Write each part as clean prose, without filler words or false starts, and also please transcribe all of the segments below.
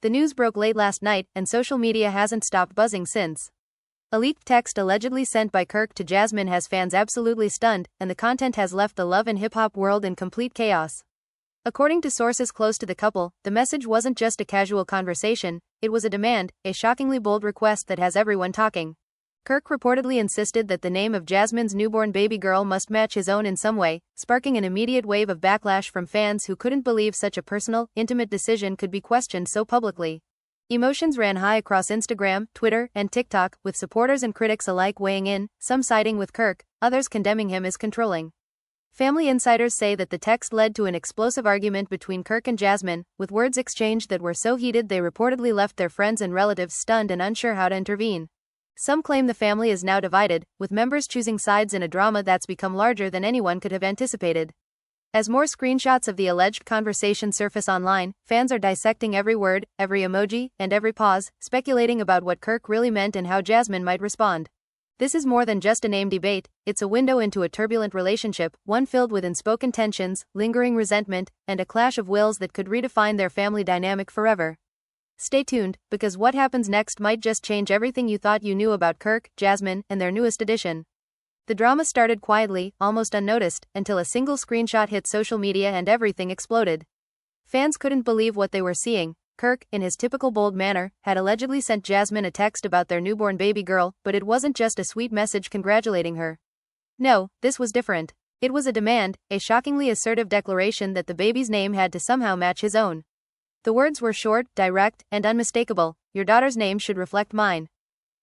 The news broke late last night, and social media hasn't stopped buzzing since. A leaked text allegedly sent by Kirk to Jasmine has fans absolutely stunned, and the content has left the love and hip-hop world in complete chaos. According to sources close to the couple, the message wasn't just a casual conversation, it was a demand, a shockingly bold request that has everyone talking. Kirk reportedly insisted that the name of Jasmine's newborn baby girl must match his own in some way, sparking an immediate wave of backlash from fans who couldn't believe such a personal, intimate decision could be questioned so publicly. Emotions ran high across Instagram, Twitter, and TikTok, with supporters and critics alike weighing in, some siding with Kirk, others condemning him as controlling. Family insiders say that the text led to an explosive argument between Kirk and Jasmine, with words exchanged that were so heated they reportedly left their friends and relatives stunned and unsure how to intervene. Some claim the family is now divided, with members choosing sides in a drama that's become larger than anyone could have anticipated. As more screenshots of the alleged conversation surface online, fans are dissecting every word, every emoji, and every pause, speculating about what Kirk really meant and how Jasmine might respond. This is more than just a name debate, it's a window into a turbulent relationship, one filled with unspoken tensions, lingering resentment, and a clash of wills that could redefine their family dynamic forever. Stay tuned, because what happens next might just change everything you thought you knew about Kirk, Jasmine, and their newest addition. The drama started quietly, almost unnoticed, until a single screenshot hit social media and everything exploded. Fans couldn't believe what they were seeing. Kirk, in his typical bold manner, had allegedly sent Jasmine a text about their newborn baby girl, but it wasn't just a sweet message congratulating her. No, this was different. It was a demand, a shockingly assertive declaration that the baby's name had to somehow match his own. The words were short, direct, and unmistakable. Your daughter's name should reflect mine.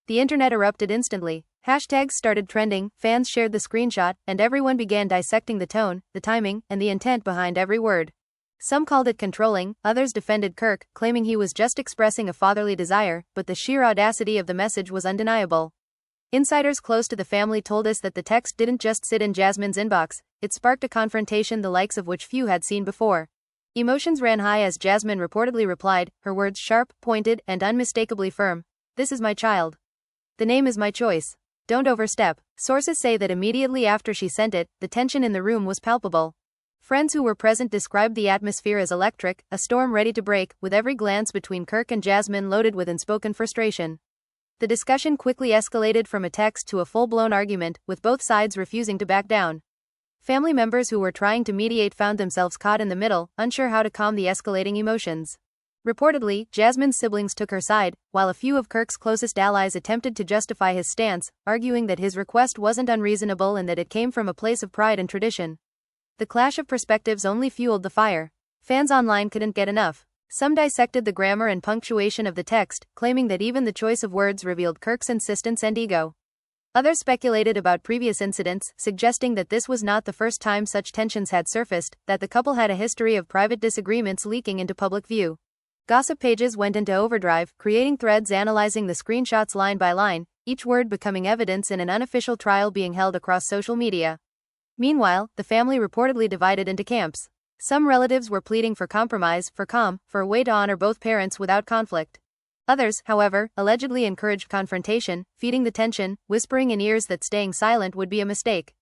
The internet erupted instantly. Hashtags started trending, fans shared the screenshot, and everyone began dissecting the tone, the timing, and the intent behind every word. Some called it controlling, others defended Kirk, claiming he was just expressing a fatherly desire, but the sheer audacity of the message was undeniable. Insiders close to the family told us that the text didn't just sit in Jasmine's inbox, it sparked a confrontation the likes of which few had seen before. Emotions ran high as Jasmine reportedly replied, her words sharp, pointed, and unmistakably firm. This is my child. The name is my choice. Don't overstep. Sources say that immediately after she sent it, the tension in the room was palpable. Friends who were present described the atmosphere as electric, a storm ready to break, with every glance between Kirk and Jasmine loaded with unspoken frustration. The discussion quickly escalated from a text to a full-blown argument, with both sides refusing to back down. Family members who were trying to mediate found themselves caught in the middle, unsure how to calm the escalating emotions. Reportedly, Jasmine's siblings took her side, while a few of Kirk's closest allies attempted to justify his stance, arguing that his request wasn't unreasonable and that it came from a place of pride and tradition. The clash of perspectives only fueled the fire. Fans online couldn't get enough. Some dissected the grammar and punctuation of the text, claiming that even the choice of words revealed Kirk's insistence and ego. Others speculated about previous incidents, suggesting that this was not the first time such tensions had surfaced, that the couple had a history of private disagreements leaking into public view. Gossip pages went into overdrive, creating threads analyzing the screenshots line by line, each word becoming evidence in an unofficial trial being held across social media. Meanwhile, the family reportedly divided into camps. Some relatives were pleading for compromise, for calm, for a way to honor both parents without conflict. Others, however, allegedly encouraged confrontation, feeding the tension, whispering in ears that staying silent would be a mistake.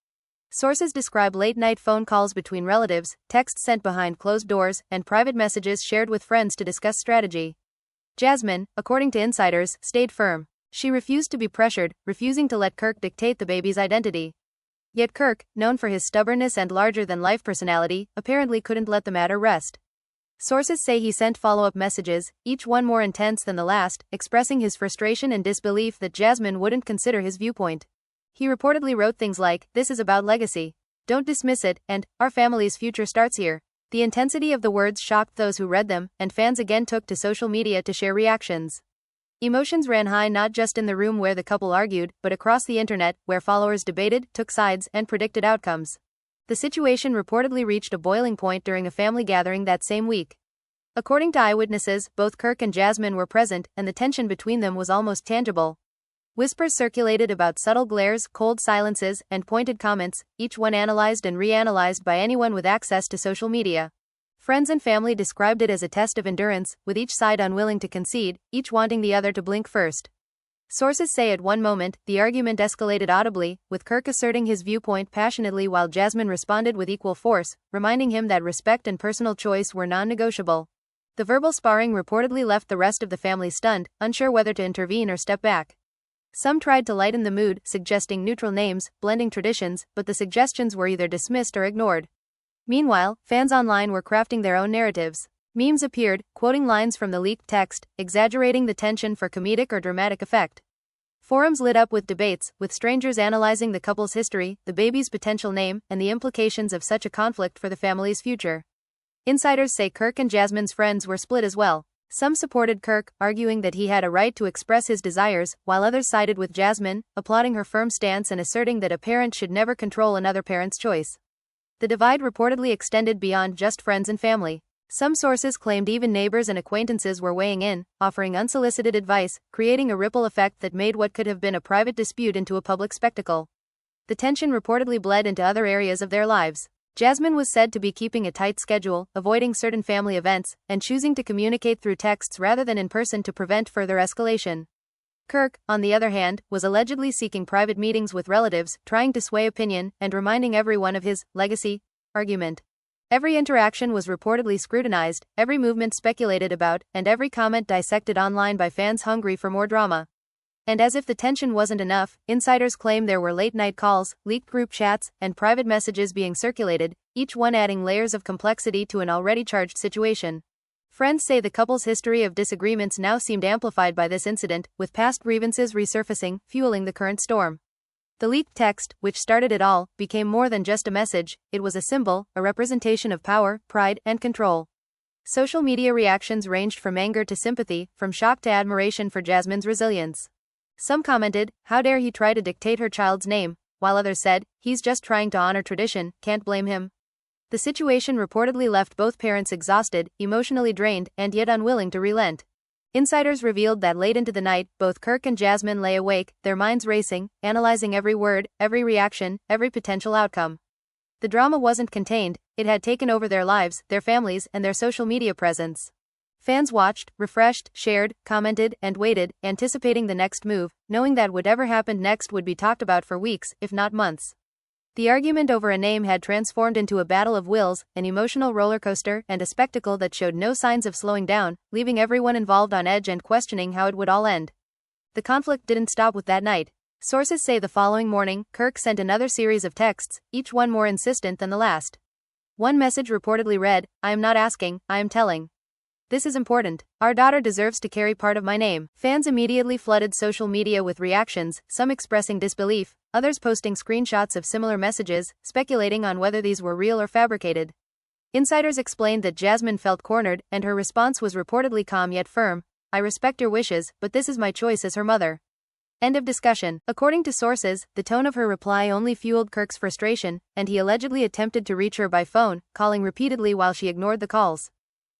Sources describe late-night phone calls between relatives, texts sent behind closed doors, and private messages shared with friends to discuss strategy. Jasmine, according to insiders, stayed firm. She refused to be pressured, refusing to let Kirk dictate the baby's identity. Yet Kirk, known for his stubbornness and larger-than-life personality, apparently couldn't let the matter rest. Sources say he sent follow-up messages, each one more intense than the last, expressing his frustration and disbelief that Jasmine wouldn't consider his viewpoint. He reportedly wrote things like, "This is about legacy. Don't dismiss it," and, "Our family's future starts here." The intensity of the words shocked those who read them, and fans again took to social media to share reactions. Emotions ran high not just in the room where the couple argued, but across the internet, where followers debated, took sides, and predicted outcomes. The situation reportedly reached a boiling point during a family gathering that same week. According to eyewitnesses, both Kirk and Jasmine were present, and the tension between them was almost tangible. Whispers circulated about subtle glares, cold silences, and pointed comments, each one analyzed and reanalyzed by anyone with access to social media. Friends and family described it as a test of endurance, with each side unwilling to concede, each wanting the other to blink first. Sources say at one moment, the argument escalated audibly, with Kirk asserting his viewpoint passionately while Jasmine responded with equal force, reminding him that respect and personal choice were non-negotiable. The verbal sparring reportedly left the rest of the family stunned, unsure whether to intervene or step back. Some tried to lighten the mood, suggesting neutral names, blending traditions, but the suggestions were either dismissed or ignored. Meanwhile, fans online were crafting their own narratives. Memes appeared, quoting lines from the leaked text, exaggerating the tension for comedic or dramatic effect. Forums lit up with debates, with strangers analyzing the couple's history, the baby's potential name, and the implications of such a conflict for the family's future. Insiders say Kirk and Jasmine's friends were split as well. Some supported Kirk, arguing that he had a right to express his desires, while others sided with Jasmine, applauding her firm stance and asserting that a parent should never control another parent's choice. The divide reportedly extended beyond just friends and family. Some sources claimed even neighbors and acquaintances were weighing in, offering unsolicited advice, creating a ripple effect that made what could have been a private dispute into a public spectacle. The tension reportedly bled into other areas of their lives. Jasmine was said to be keeping a tight schedule, avoiding certain family events, and choosing to communicate through texts rather than in person to prevent further escalation. Kirk, on the other hand, was allegedly seeking private meetings with relatives, trying to sway opinion, and reminding everyone of his legacy argument. Every interaction was reportedly scrutinized, every movement speculated about, and every comment dissected online by fans hungry for more drama. And as if the tension wasn't enough, insiders claim there were late-night calls, leaked group chats, and private messages being circulated, each one adding layers of complexity to an already charged situation. Friends say the couple's history of disagreements now seemed amplified by this incident, with past grievances resurfacing, fueling the current storm. The leaked text, which started it all, became more than just a message, it was a symbol, a representation of power, pride, and control. Social media reactions ranged from anger to sympathy, from shock to admiration for Jasmine's resilience. Some commented, "How dare he try to dictate her child's name," while others said, "He's just trying to honor tradition, can't blame him." The situation reportedly left both parents exhausted, emotionally drained, and yet unwilling to relent. Insiders revealed that late into the night, both Kirk and Jasmine lay awake, their minds racing, analyzing every word, every reaction, every potential outcome. The drama wasn't contained, it had taken over their lives, their families, and their social media presence. Fans watched, refreshed, shared, commented, and waited, anticipating the next move, knowing that whatever happened next would be talked about for weeks, if not months. The argument over a name had transformed into a battle of wills, an emotional rollercoaster, and a spectacle that showed no signs of slowing down, leaving everyone involved on edge and questioning how it would all end. The conflict didn't stop with that night. Sources say the following morning, Kirk sent another series of texts, each one more insistent than the last. One message reportedly read, "I am not asking, I am telling. This is important. Our daughter deserves to carry part of my name." Fans immediately flooded social media with reactions, some expressing disbelief, others posting screenshots of similar messages, speculating on whether these were real or fabricated. Insiders explained that Jasmine felt cornered, and her response was reportedly calm yet firm. "I respect your wishes, but this is my choice as her mother." End of discussion. According to sources, the tone of her reply only fueled Kirk's frustration, and he allegedly attempted to reach her by phone, calling repeatedly while she ignored the calls.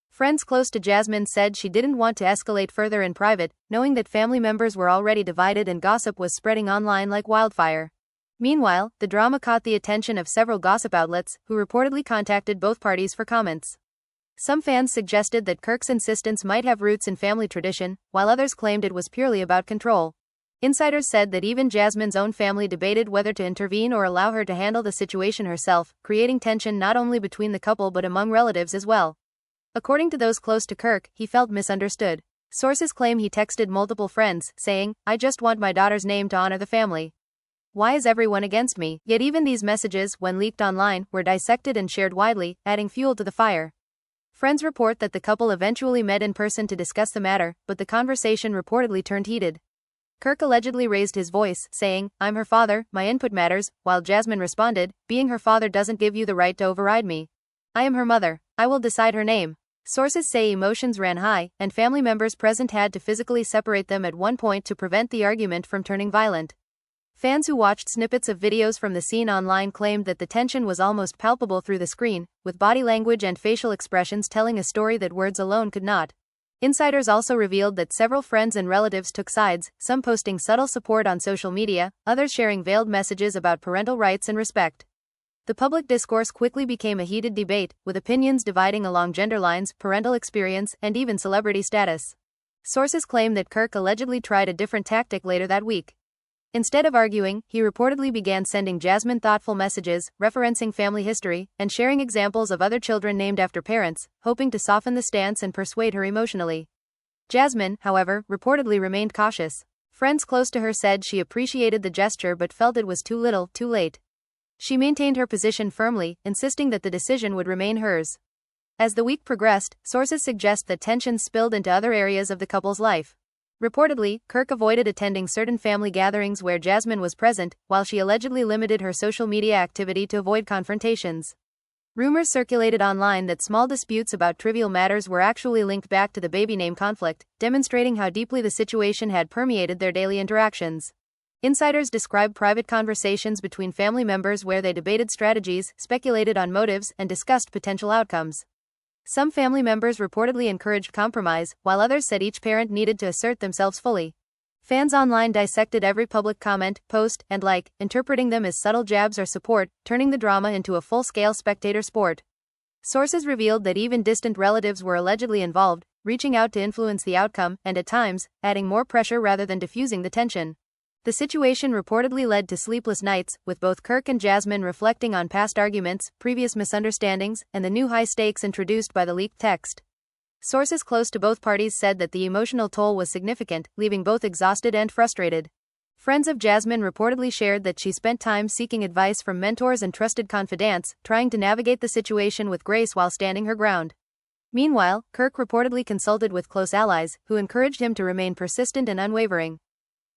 Friends close to Jasmine said she didn't want to escalate further in private, knowing that family members were already divided and gossip was spreading online like wildfire. Meanwhile, the drama caught the attention of several gossip outlets, who reportedly contacted both parties for comments. Some fans suggested that Kirk's insistence might have roots in family tradition, while others claimed it was purely about control. Insiders said that even Jasmine's own family debated whether to intervene or allow her to handle the situation herself, creating tension not only between the couple but among relatives as well. According to those close to Kirk, he felt misunderstood. Sources claim he texted multiple friends, saying, "I just want my daughter's name to honor the family. Why is everyone against me?" Yet even these messages, when leaked online, were dissected and shared widely, adding fuel to the fire. Friends report that the couple eventually met in person to discuss the matter, but the conversation reportedly turned heated. Kirk allegedly raised his voice, saying, "I'm her father, my input matters," while Jasmine responded, "Being her father doesn't give you the right to override me. I am her mother. I will decide her name." Sources say emotions ran high, and family members present had to physically separate them at one point to prevent the argument from turning violent. Fans who watched snippets of videos from the scene online claimed that the tension was almost palpable through the screen, with body language and facial expressions telling a story that words alone could not. Insiders also revealed that several friends and relatives took sides, some posting subtle support on social media, others sharing veiled messages about parental rights and respect. The public discourse quickly became a heated debate, with opinions dividing along gender lines, parental experience, and even celebrity status. Sources claim that Kirk allegedly tried a different tactic later that week. Instead of arguing, he reportedly began sending Jasmine thoughtful messages, referencing family history, and sharing examples of other children named after parents, hoping to soften the stance and persuade her emotionally. Jasmine, however, reportedly remained cautious. Friends close to her said she appreciated the gesture but felt it was too little, too late. She maintained her position firmly, insisting that the decision would remain hers. As the week progressed, sources suggest that tensions spilled into other areas of the couple's life. Reportedly, Kirk avoided attending certain family gatherings where Jasmine was present, while she allegedly limited her social media activity to avoid confrontations. Rumors circulated online that small disputes about trivial matters were actually linked back to the baby name conflict, demonstrating how deeply the situation had permeated their daily interactions. Insiders describe private conversations between family members where they debated strategies, speculated on motives, and discussed potential outcomes. Some family members reportedly encouraged compromise, while others said each parent needed to assert themselves fully. Fans online dissected every public comment, post, and like, interpreting them as subtle jabs or support, turning the drama into a full-scale spectator sport. Sources revealed that even distant relatives were allegedly involved, reaching out to influence the outcome, and at times, adding more pressure rather than diffusing the tension. The situation reportedly led to sleepless nights, with both Kirk and Jasmine reflecting on past arguments, previous misunderstandings, and the new high stakes introduced by the leaked text. Sources close to both parties said that the emotional toll was significant, leaving both exhausted and frustrated. Friends of Jasmine reportedly shared that she spent time seeking advice from mentors and trusted confidants, trying to navigate the situation with grace while standing her ground. Meanwhile, Kirk reportedly consulted with close allies, who encouraged him to remain persistent and unwavering.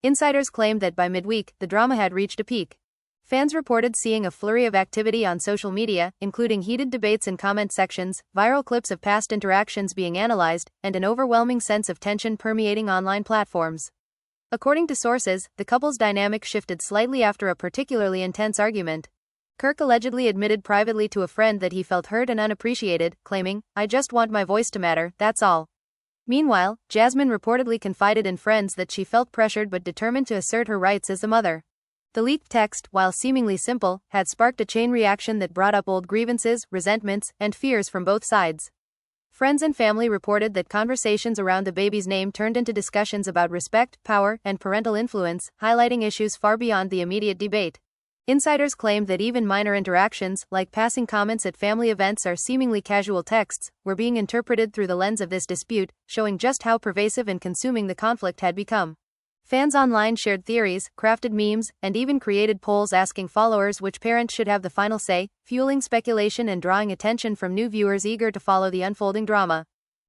Insiders claimed that by midweek, the drama had reached a peak. Fans reported seeing a flurry of activity on social media, including heated debates in comment sections, viral clips of past interactions being analyzed, and an overwhelming sense of tension permeating online platforms. According to sources, the couple's dynamic shifted slightly after a particularly intense argument. Kirk allegedly admitted privately to a friend that he felt hurt and unappreciated, claiming, "I just want my voice to matter, that's all." Meanwhile, Jasmine reportedly confided in friends that she felt pressured but determined to assert her rights as a mother. The leaked text, while seemingly simple, had sparked a chain reaction that brought up old grievances, resentments, and fears from both sides. Friends and family reported that conversations around the baby's name turned into discussions about respect, power, and parental influence, highlighting issues far beyond the immediate debate. Insiders claimed that even minor interactions, like passing comments at family events or seemingly casual texts, were being interpreted through the lens of this dispute, showing just how pervasive and consuming the conflict had become. Fans online shared theories, crafted memes, and even created polls asking followers which parent should have the final say, fueling speculation and drawing attention from new viewers eager to follow the unfolding drama.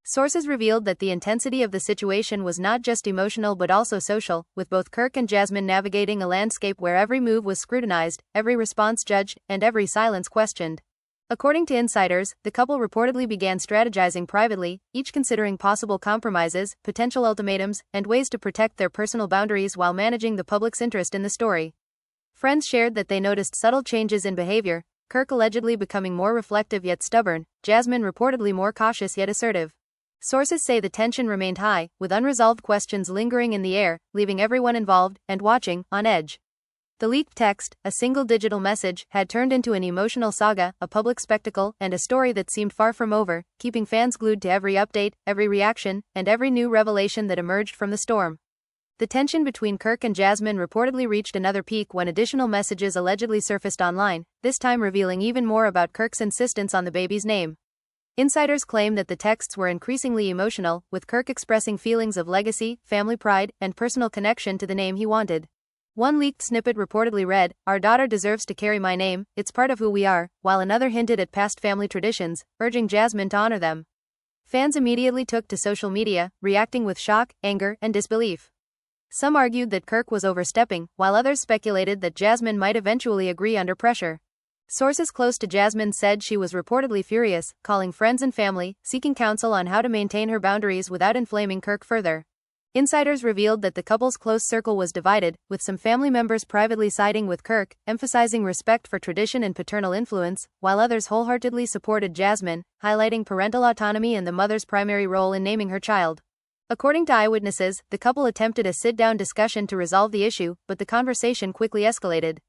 Sources revealed that the intensity of the situation was not just emotional but also social, with both Kirk and Jasmine navigating a landscape where every move was scrutinized, every response judged, and every silence questioned. According to insiders, the couple reportedly began strategizing privately, each considering possible compromises, potential ultimatums, and ways to protect their personal boundaries while managing the public's interest in the story. Friends shared that they noticed subtle changes in behavior, Kirk allegedly becoming more reflective yet stubborn, Jasmine reportedly more cautious yet assertive. Sources say the tension remained high, with unresolved questions lingering in the air, leaving everyone involved, and watching, on edge. The leaked text, a single digital message, had turned into an emotional saga, a public spectacle, and a story that seemed far from over, keeping fans glued to every update, every reaction, and every new revelation that emerged from the storm. The tension between Kirk and Jasmine reportedly reached another peak when additional messages allegedly surfaced online, this time revealing even more about Kirk's insistence on the baby's name. Insiders claim that the texts were increasingly emotional, with Kirk expressing feelings of legacy, family pride, and personal connection to the name he wanted. One leaked snippet reportedly read, "Our daughter deserves to carry my name, it's part of who we are," while another hinted at past family traditions, urging Jasmine to honor them. Fans immediately took to social media, reacting with shock, anger, and disbelief. Some argued that Kirk was overstepping, while others speculated that Jasmine might eventually agree under pressure. Sources close to Jasmine said she was reportedly furious, calling friends and family, seeking counsel on how to maintain her boundaries without inflaming Kirk further. Insiders revealed that the couple's close circle was divided, with some family members privately siding with Kirk, emphasizing respect for tradition and paternal influence, while others wholeheartedly supported Jasmine, highlighting parental autonomy and the mother's primary role in naming her child. According to eyewitnesses, the couple attempted a sit-down discussion to resolve the issue, but the conversation quickly escalated.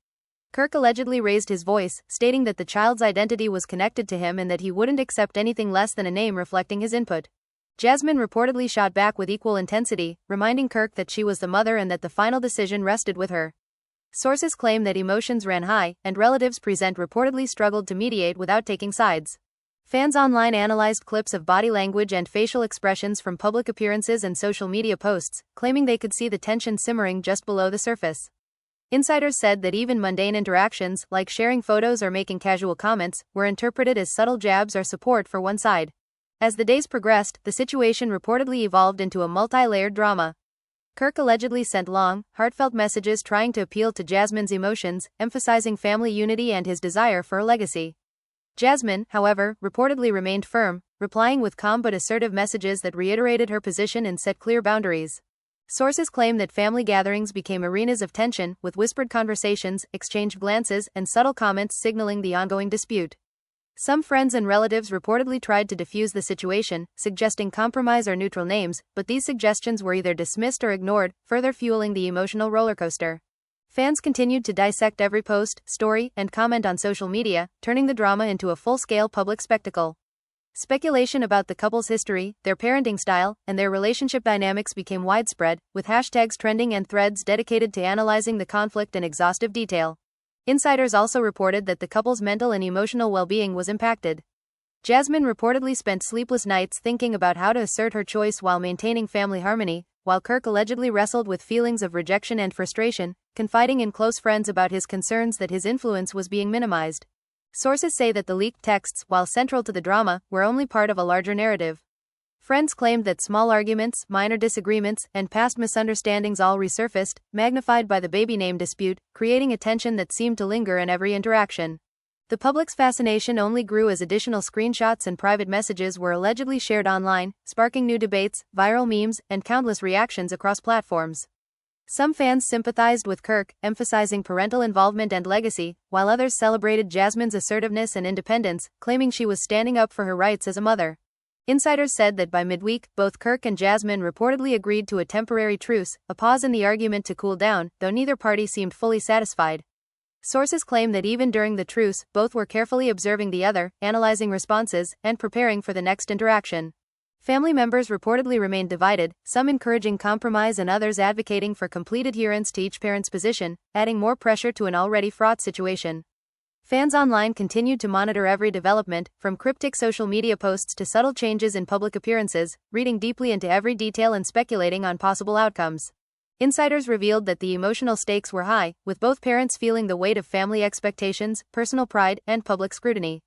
Kirk allegedly raised his voice, stating that the child's identity was connected to him and that he wouldn't accept anything less than a name reflecting his input. Jasmine reportedly shot back with equal intensity, reminding Kirk that she was the mother and that the final decision rested with her. Sources claim that emotions ran high, and relatives present reportedly struggled to mediate without taking sides. Fans online analyzed clips of body language and facial expressions from public appearances and social media posts, claiming they could see the tension simmering just below the surface. Insiders said that even mundane interactions, like sharing photos or making casual comments, were interpreted as subtle jabs or support for one side. As the days progressed, the situation reportedly evolved into a multi-layered drama. Kirk allegedly sent long, heartfelt messages trying to appeal to Jasmine's emotions, emphasizing family unity and his desire for a legacy. Jasmine, however, reportedly remained firm, replying with calm but assertive messages that reiterated her position and set clear boundaries. Sources claim that family gatherings became arenas of tension, with whispered conversations, exchanged glances, and subtle comments signaling the ongoing dispute. Some friends and relatives reportedly tried to defuse the situation, suggesting compromise or neutral names, but these suggestions were either dismissed or ignored, further fueling the emotional rollercoaster. Fans continued to dissect every post, story, and comment on social media, turning the drama into a full-scale public spectacle. Speculation about the couple's history, their parenting style, and their relationship dynamics became widespread, with hashtags trending and threads dedicated to analyzing the conflict in exhaustive detail. Insiders also reported that the couple's mental and emotional well-being was impacted. Jasmine reportedly spent sleepless nights thinking about how to assert her choice while maintaining family harmony, while Kirk allegedly wrestled with feelings of rejection and frustration, confiding in close friends about his concerns that his influence was being minimized. Sources say that the leaked texts, while central to the drama, were only part of a larger narrative. Friends claimed that small arguments, minor disagreements, and past misunderstandings all resurfaced, magnified by the baby name dispute, creating a tension that seemed to linger in every interaction. The public's fascination only grew as additional screenshots and private messages were allegedly shared online, sparking new debates, viral memes, and countless reactions across platforms. Some fans sympathized with Kirk, emphasizing parental involvement and legacy, while others celebrated Jasmine's assertiveness and independence, claiming she was standing up for her rights as a mother. Insiders said that by midweek, both Kirk and Jasmine reportedly agreed to a temporary truce, a pause in the argument to cool down, though neither party seemed fully satisfied. Sources claim that even during the truce, both were carefully observing the other, analyzing responses, and preparing for the next interaction. Family members reportedly remained divided, some encouraging compromise and others advocating for complete adherence to each parent's position, adding more pressure to an already fraught situation. Fans online continued to monitor every development, from cryptic social media posts to subtle changes in public appearances, reading deeply into every detail and speculating on possible outcomes. Insiders revealed that the emotional stakes were high, with both parents feeling the weight of family expectations, personal pride, and public scrutiny.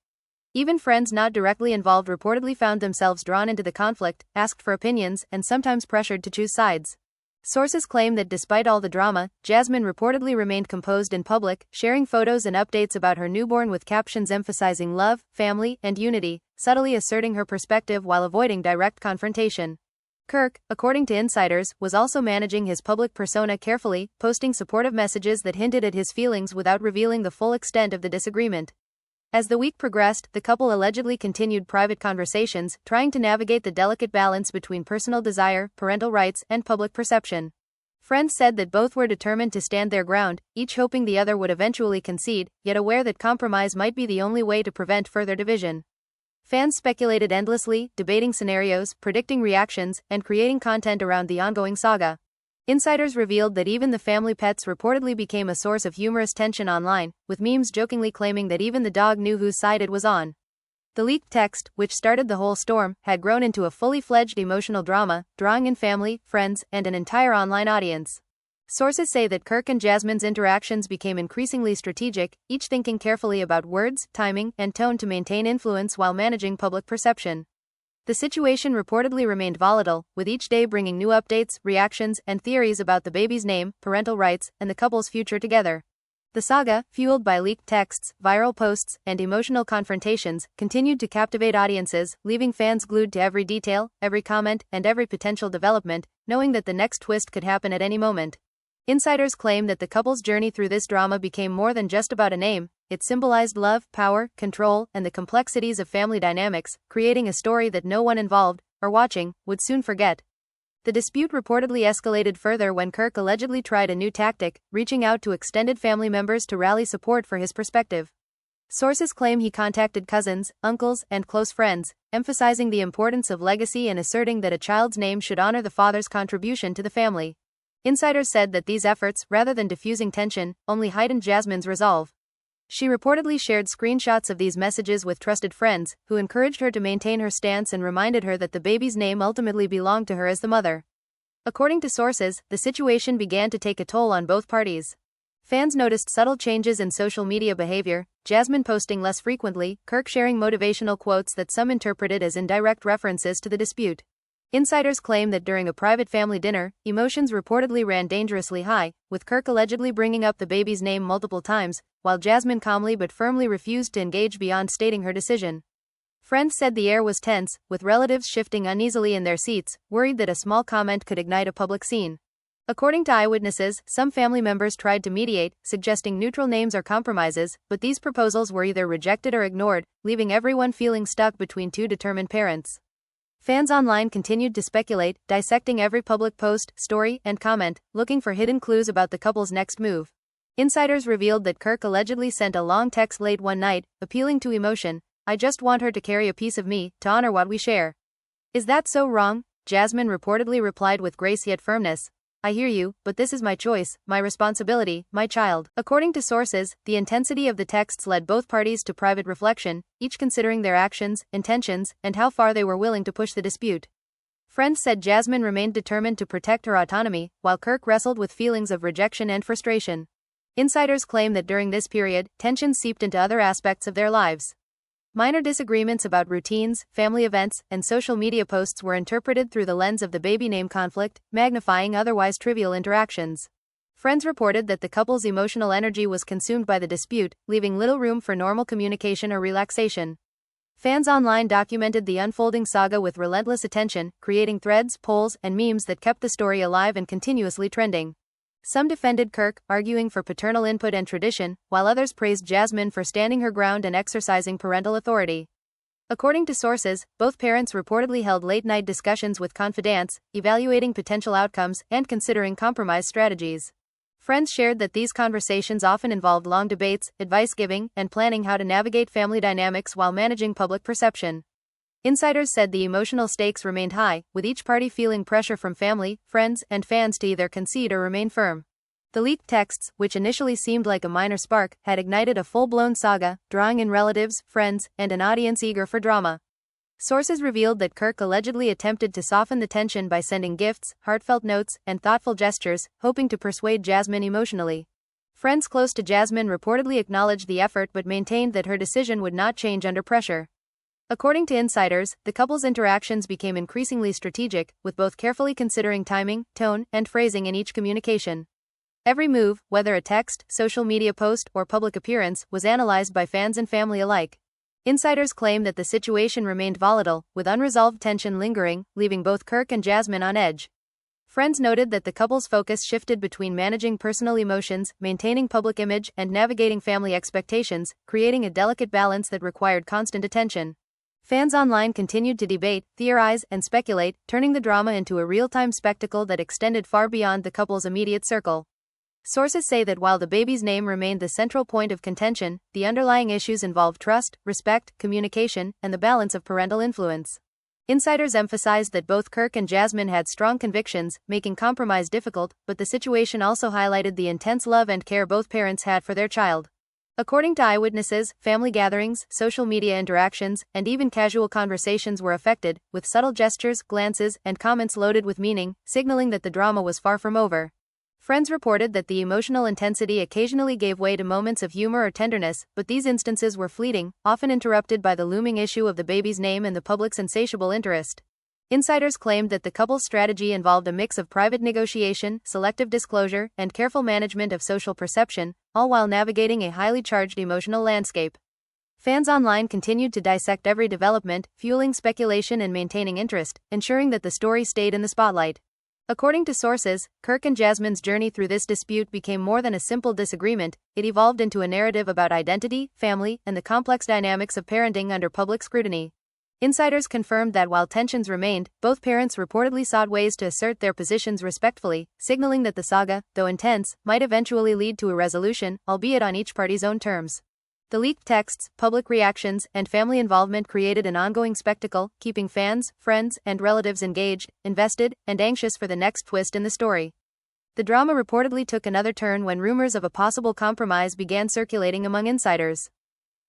Even friends not directly involved reportedly found themselves drawn into the conflict, asked for opinions, and sometimes pressured to choose sides. Sources claim that despite all the drama, Jasmine reportedly remained composed in public, sharing photos and updates about her newborn with captions emphasizing love, family, and unity, subtly asserting her perspective while avoiding direct confrontation. Kirk, according to insiders, was also managing his public persona carefully, posting supportive messages that hinted at his feelings without revealing the full extent of the disagreement. As the week progressed, the couple allegedly continued private conversations, trying to navigate the delicate balance between personal desire, parental rights, and public perception. Friends said that both were determined to stand their ground, each hoping the other would eventually concede, yet aware that compromise might be the only way to prevent further division. Fans speculated endlessly, debating scenarios, predicting reactions, and creating content around the ongoing saga. Insiders revealed that even the family pets reportedly became a source of humorous tension online, with memes jokingly claiming that even the dog knew whose side it was on. The leaked text, which started the whole storm, had grown into a fully fledged emotional drama, drawing in family, friends, and an entire online audience. Sources say that Kirk and Jasmine's interactions became increasingly strategic, each thinking carefully about words, timing, and tone to maintain influence while managing public perception. The situation reportedly remained volatile, with each day bringing new updates, reactions, and theories about the baby's name, parental rights, and the couple's future together. The saga, fueled by leaked texts, viral posts, and emotional confrontations, continued to captivate audiences, leaving fans glued to every detail, every comment, and every potential development, knowing that the next twist could happen at any moment. Insiders claim that the couple's journey through this drama became more than just about a name. It symbolized love, power, control, and the complexities of family dynamics, creating a story that no one involved, or watching, would soon forget. The dispute reportedly escalated further when Kirk allegedly tried a new tactic, reaching out to extended family members to rally support for his perspective. Sources claim he contacted cousins, uncles, and close friends, emphasizing the importance of legacy and asserting that a child's name should honor the father's contribution to the family. Insiders said that these efforts, rather than diffusing tension, only heightened Jasmine's resolve. She reportedly shared screenshots of these messages with trusted friends, who encouraged her to maintain her stance and reminded her that the baby's name ultimately belonged to her as the mother. According to sources, the situation began to take a toll on both parties. Fans noticed subtle changes in social media behavior, Jasmine posting less frequently, Kirk sharing motivational quotes that some interpreted as indirect references to the dispute. Insiders claim that during a private family dinner, emotions reportedly ran dangerously high, with Kirk allegedly bringing up the baby's name multiple times, while Jasmine calmly but firmly refused to engage beyond stating her decision. Friends said the air was tense, with relatives shifting uneasily in their seats, worried that a small comment could ignite a public scene. According to eyewitnesses, some family members tried to mediate, suggesting neutral names or compromises, but these proposals were either rejected or ignored, leaving everyone feeling stuck between two determined parents. Fans online continued to speculate, dissecting every public post, story, and comment, looking for hidden clues about the couple's next move. Insiders revealed that Kirk allegedly sent a long text late one night, appealing to emotion, "I just want her to carry a piece of me, to honor what we share." "Is that so wrong?" Jasmine reportedly replied with grace yet firmness. "I hear you, but this is my choice, my responsibility, my child." According to sources, the intensity of the texts led both parties to private reflection, each considering their actions, intentions, and how far they were willing to push the dispute. Friends said Jasmine remained determined to protect her autonomy, while Kirk wrestled with feelings of rejection and frustration. Insiders claim that during this period, tensions seeped into other aspects of their lives. Minor disagreements about routines, family events, and social media posts were interpreted through the lens of the baby name conflict, magnifying otherwise trivial interactions. Friends reported that the couple's emotional energy was consumed by the dispute, leaving little room for normal communication or relaxation. Fans online documented the unfolding saga with relentless attention, creating threads, polls, and memes that kept the story alive and continuously trending. Some defended Kirk, arguing for paternal input and tradition, while others praised Jasmine for standing her ground and exercising parental authority. According to sources, both parents reportedly held late-night discussions with confidants, evaluating potential outcomes and considering compromise strategies. Friends shared that these conversations often involved long debates, advice-giving, and planning how to navigate family dynamics while managing public perception. Insiders said the emotional stakes remained high, with each party feeling pressure from family, friends, and fans to either concede or remain firm. The leaked texts, which initially seemed like a minor spark, had ignited a full-blown saga, drawing in relatives, friends, and an audience eager for drama. Sources revealed that Kirk allegedly attempted to soften the tension by sending gifts, heartfelt notes, and thoughtful gestures, hoping to persuade Jasmine emotionally. Friends close to Jasmine reportedly acknowledged the effort but maintained that her decision would not change under pressure. According to insiders, the couple's interactions became increasingly strategic, with both carefully considering timing, tone, and phrasing in each communication. Every move, whether a text, social media post, or public appearance, was analyzed by fans and family alike. Insiders claim that the situation remained volatile, with unresolved tension lingering, leaving both Kirk and Jasmine on edge. Friends noted that the couple's focus shifted between managing personal emotions, maintaining public image, and navigating family expectations, creating a delicate balance that required constant attention. Fans online continued to debate, theorize, and speculate, turning the drama into a real-time spectacle that extended far beyond the couple's immediate circle. Sources say that while the baby's name remained the central point of contention, the underlying issues involved trust, respect, communication, and the balance of parental influence. Insiders emphasized that both Kirk and Jasmine had strong convictions, making compromise difficult, but the situation also highlighted the intense love and care both parents had for their child. According to eyewitnesses, family gatherings, social media interactions, and even casual conversations were affected, with subtle gestures, glances, and comments loaded with meaning, signaling that the drama was far from over. Friends reported that the emotional intensity occasionally gave way to moments of humor or tenderness, but these instances were fleeting, often interrupted by the looming issue of the baby's name and the public's insatiable interest. Insiders claimed that the couple's strategy involved a mix of private negotiation, selective disclosure, and careful management of social perception, all while navigating a highly charged emotional landscape. Fans online continued to dissect every development, fueling speculation and maintaining interest, ensuring that the story stayed in the spotlight. According to sources, Kirk and Jasmine's journey through this dispute became more than a simple disagreement, it evolved into a narrative about identity, family, and the complex dynamics of parenting under public scrutiny. Insiders confirmed that while tensions remained, both parents reportedly sought ways to assert their positions respectfully, signaling that the saga, though intense, might eventually lead to a resolution, albeit on each party's own terms. The leaked texts, public reactions, and family involvement created an ongoing spectacle, keeping fans, friends, and relatives engaged, invested, and anxious for the next twist in the story. The drama reportedly took another turn when rumors of a possible compromise began circulating among insiders.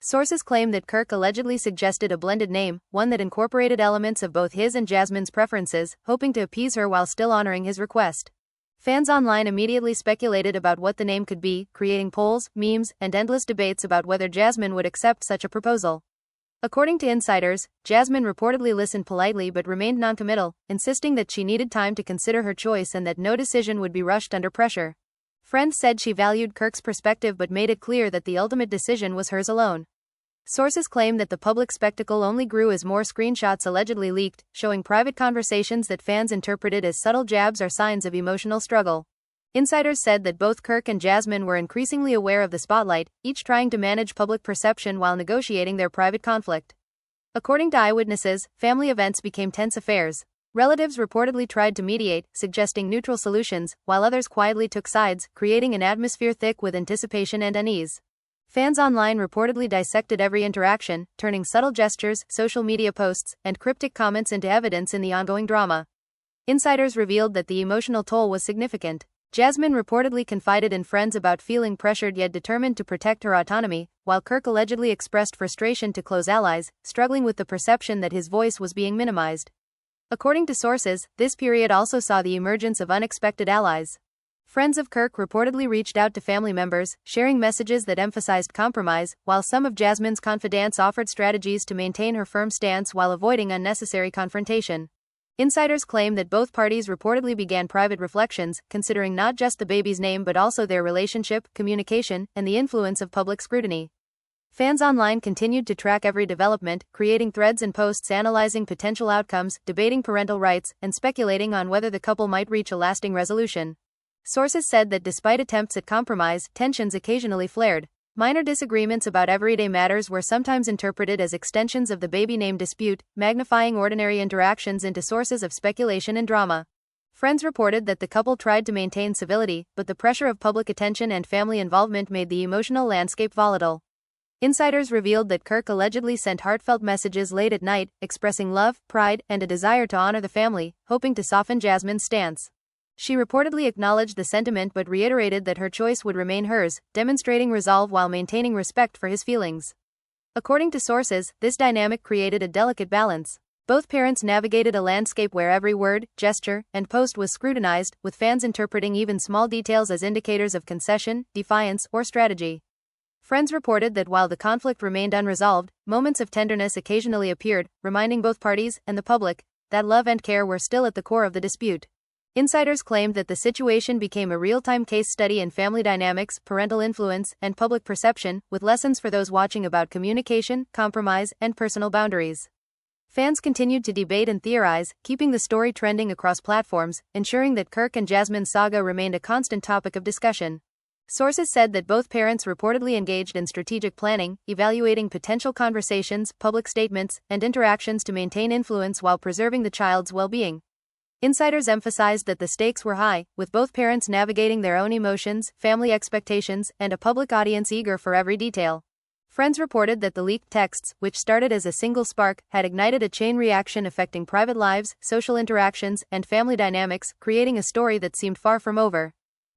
Sources claim that Kirk allegedly suggested a blended name, one that incorporated elements of both his and Jasmine's preferences, hoping to appease her while still honoring his request. Fans online immediately speculated about what the name could be, creating polls, memes, and endless debates about whether Jasmine would accept such a proposal. According to insiders, Jasmine reportedly listened politely but remained noncommittal, insisting that she needed time to consider her choice and that no decision would be rushed under pressure. Friends said she valued Kirk's perspective but made it clear that the ultimate decision was hers alone. Sources claim that the public spectacle only grew as more screenshots allegedly leaked, showing private conversations that fans interpreted as subtle jabs or signs of emotional struggle. Insiders said that both Kirk and Jasmine were increasingly aware of the spotlight, each trying to manage public perception while negotiating their private conflict. According to eyewitnesses, family events became tense affairs. Relatives reportedly tried to mediate, suggesting neutral solutions, while others quietly took sides, creating an atmosphere thick with anticipation and unease. Fans online reportedly dissected every interaction, turning subtle gestures, social media posts, and cryptic comments into evidence in the ongoing drama. Insiders revealed that the emotional toll was significant. Jasmine reportedly confided in friends about feeling pressured yet determined to protect her autonomy, while Kirk allegedly expressed frustration to close allies, struggling with the perception that his voice was being minimized. According to sources, this period also saw the emergence of unexpected allies. Friends of Kirk reportedly reached out to family members, sharing messages that emphasized compromise, while some of Jasmine's confidants offered strategies to maintain her firm stance while avoiding unnecessary confrontation. Insiders claim that both parties reportedly began private reflections, considering not just the baby's name but also their relationship, communication, and the influence of public scrutiny. Fans online continued to track every development, creating threads and posts analyzing potential outcomes, debating parental rights, and speculating on whether the couple might reach a lasting resolution. Sources said that despite attempts at compromise, tensions occasionally flared. Minor disagreements about everyday matters were sometimes interpreted as extensions of the baby name dispute, magnifying ordinary interactions into sources of speculation and drama. Friends reported that the couple tried to maintain civility, but the pressure of public attention and family involvement made the emotional landscape volatile. Insiders revealed that Kirk allegedly sent heartfelt messages late at night, expressing love, pride, and a desire to honor the family, hoping to soften Jasmine's stance. She reportedly acknowledged the sentiment but reiterated that her choice would remain hers, demonstrating resolve while maintaining respect for his feelings. According to sources, this dynamic created a delicate balance. Both parents navigated a landscape where every word, gesture, and post was scrutinized, with fans interpreting even small details as indicators of concession, defiance, or strategy. Friends reported that while the conflict remained unresolved, moments of tenderness occasionally appeared, reminding both parties, and the public, that love and care were still at the core of the dispute. Insiders claimed that the situation became a real-time case study in family dynamics, parental influence, and public perception, with lessons for those watching about communication, compromise, and personal boundaries. Fans continued to debate and theorize, keeping the story trending across platforms, ensuring that Kirk and Jasmine's saga remained a constant topic of discussion. Sources said that both parents reportedly engaged in strategic planning, evaluating potential conversations, public statements, and interactions to maintain influence while preserving the child's well-being. Insiders emphasized that the stakes were high, with both parents navigating their own emotions, family expectations, and a public audience eager for every detail. Friends reported that the leaked texts, which started as a single spark, had ignited a chain reaction affecting private lives, social interactions, and family dynamics, creating a story that seemed far from over.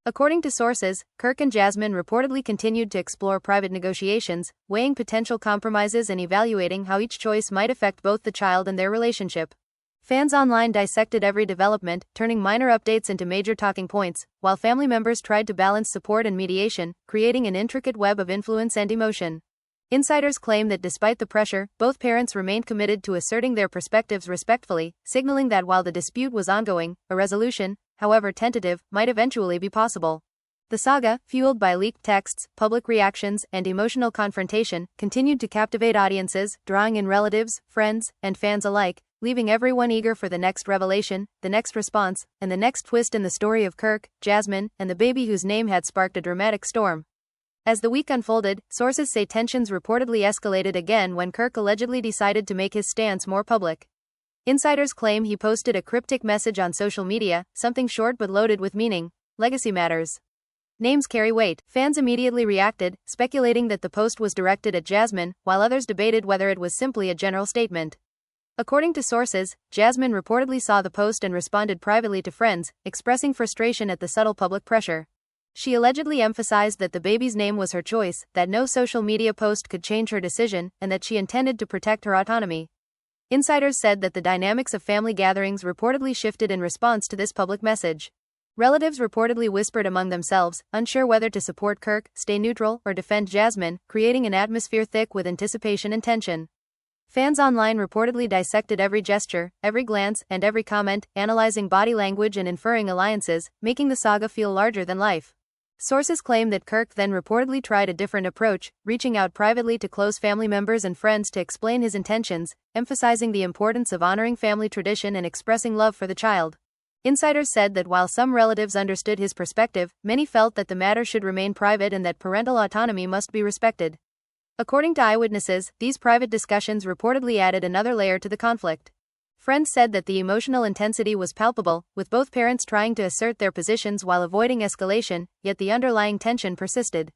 According to sources, Kirk and Jasmine reportedly continued to explore private negotiations, weighing potential compromises and evaluating how each choice might affect both the child and their relationship. Fans online dissected every development, turning minor updates into major talking points, while family members tried to balance support and mediation, creating an intricate web of influence and emotion. Insiders claim that despite the pressure, both parents remained committed to asserting their perspectives respectfully, signaling that while the dispute was ongoing, a resolution, however tentative, might eventually be possible. The saga, fueled by leaked texts, public reactions, and emotional confrontation, continued to captivate audiences, drawing in relatives, friends, and fans alike, leaving everyone eager for the next revelation, the next response, and the next twist in the story of Kirk, Jasmine, and the baby whose name had sparked a dramatic storm. As the week unfolded, sources say tensions reportedly escalated again when Kirk allegedly decided to make his stance more public. Insiders claim he posted a cryptic message on social media, something short but loaded with meaning: legacy matters. Names carry weight. Fans immediately reacted, speculating that the post was directed at Jasmine, while others debated whether it was simply a general statement. According to sources, Jasmine reportedly saw the post and responded privately to friends, expressing frustration at the subtle public pressure. She allegedly emphasized that the baby's name was her choice, that no social media post could change her decision, and that she intended to protect her autonomy. Insiders said that the dynamics of family gatherings reportedly shifted in response to this public message. Relatives reportedly whispered among themselves, unsure whether to support Kirk, stay neutral, or defend Jasmine, creating an atmosphere thick with anticipation and tension. Fans online reportedly dissected every gesture, every glance, and every comment, analyzing body language and inferring alliances, making the saga feel larger than life. Sources claim that Kirk then reportedly tried a different approach, reaching out privately to close family members and friends to explain his intentions, emphasizing the importance of honoring family tradition and expressing love for the child. Insiders said that while some relatives understood his perspective, many felt that the matter should remain private and that parental autonomy must be respected. According to eyewitnesses, these private discussions reportedly added another layer to the conflict. Friends said that the emotional intensity was palpable, with both parents trying to assert their positions while avoiding escalation, yet the underlying tension persisted.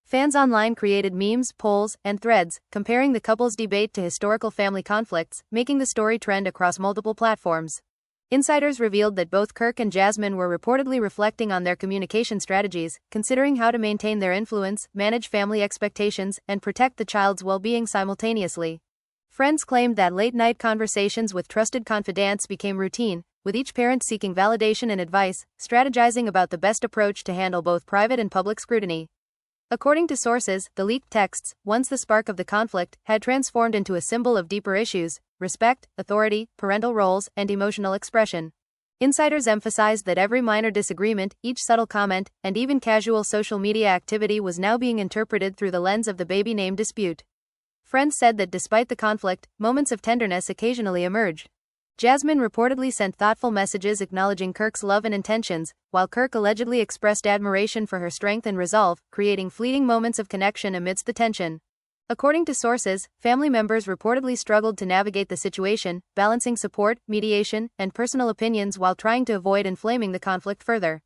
Fans online created memes, polls, and threads, comparing the couple's debate to historical family conflicts, making the story trend across multiple platforms. Insiders revealed that both Kirk and Jasmine were reportedly reflecting on their communication strategies, considering how to maintain their influence, manage family expectations, and protect the child's well-being simultaneously. Friends claimed that late-night conversations with trusted confidants became routine, with each parent seeking validation and advice, strategizing about the best approach to handle both private and public scrutiny. According to sources, the leaked texts, once the spark of the conflict, had transformed into a symbol of deeper issues: respect, authority, parental roles, and emotional expression. Insiders emphasized that every minor disagreement, each subtle comment, and even casual social media activity was now being interpreted through the lens of the baby name dispute. Friends said that despite the conflict, moments of tenderness occasionally emerged. Jasmine reportedly sent thoughtful messages acknowledging Kirk's love and intentions, while Kirk allegedly expressed admiration for her strength and resolve, creating fleeting moments of connection amidst the tension. According to sources, family members reportedly struggled to navigate the situation, balancing support, mediation, and personal opinions while trying to avoid inflaming the conflict further.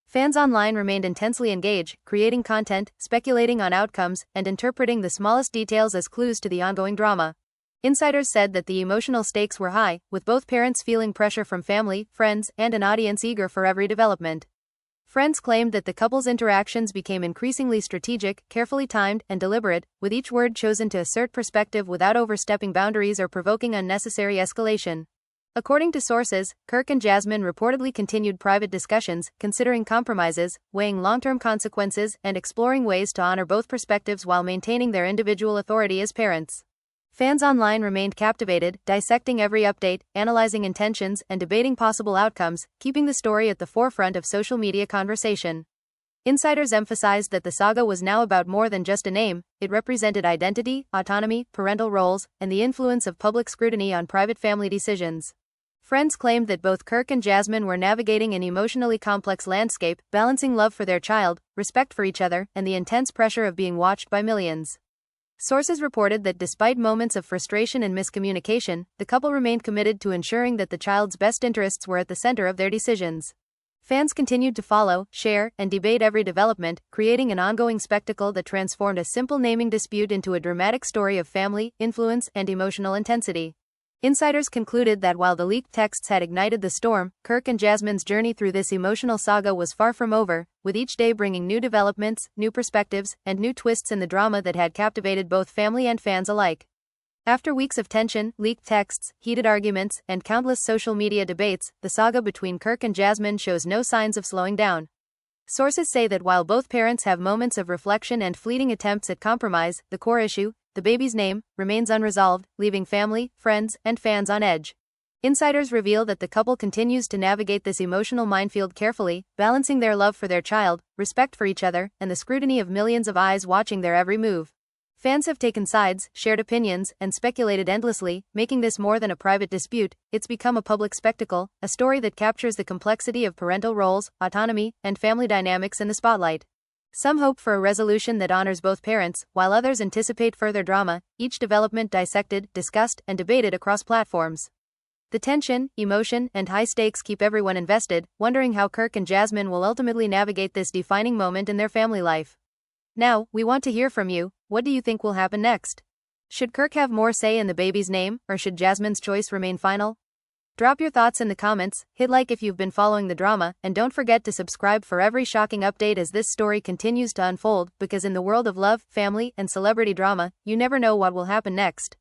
Fans online remained intensely engaged, creating content, speculating on outcomes, and interpreting the smallest details as clues to the ongoing drama. Insiders said that the emotional stakes were high, with both parents feeling pressure from family, friends, and an audience eager for every development. Friends claimed that the couple's interactions became increasingly strategic, carefully timed, and deliberate, with each word chosen to assert perspective without overstepping boundaries or provoking unnecessary escalation. According to sources, Kirk and Jasmine reportedly continued private discussions, considering compromises, weighing long-term consequences, and exploring ways to honor both perspectives while maintaining their individual authority as parents. Fans online remained captivated, dissecting every update, analyzing intentions, and debating possible outcomes, keeping the story at the forefront of social media conversation. Insiders emphasized that the saga was now about more than just a name; it represented identity, autonomy, parental roles, and the influence of public scrutiny on private family decisions. Friends claimed that both Kirk and Jasmine were navigating an emotionally complex landscape, balancing love for their child, respect for each other, and the intense pressure of being watched by millions. Sources reported that despite moments of frustration and miscommunication, the couple remained committed to ensuring that the child's best interests were at the center of their decisions. Fans continued to follow, share, and debate every development, creating an ongoing spectacle that transformed a simple naming dispute into a dramatic story of family, influence, and emotional intensity. Insiders concluded that while the leaked texts had ignited the storm, Kirk and Jasmine's journey through this emotional saga was far from over, with each day bringing new developments, new perspectives, and new twists in the drama that had captivated both family and fans alike. After weeks of tension, leaked texts, heated arguments, and countless social media debates, the saga between Kirk and Jasmine shows no signs of slowing down. Sources say that while both parents have moments of reflection and fleeting attempts at compromise, the core issue, the baby's name, remains unresolved, leaving family, friends, and fans on edge. Insiders reveal that the couple continues to navigate this emotional minefield carefully, balancing their love for their child, respect for each other, and the scrutiny of millions of eyes watching their every move. Fans have taken sides, shared opinions, and speculated endlessly, making this more than a private dispute. It's become a public spectacle, a story that captures the complexity of parental roles, autonomy, and family dynamics in the spotlight. Some hope for a resolution that honors both parents, while others anticipate further drama, each development dissected, discussed, and debated across platforms. The tension, emotion, and high stakes keep everyone invested, wondering how Kirk and Jasmine will ultimately navigate this defining moment in their family life. Now, we want to hear from you. What do you think will happen next? Should Kirk have more say in the baby's name, or should Jasmine's choice remain final? Drop your thoughts in the comments, hit like if you've been following the drama, and don't forget to subscribe for every shocking update as this story continues to unfold, because in the world of love, family, and celebrity drama, you never know what will happen next.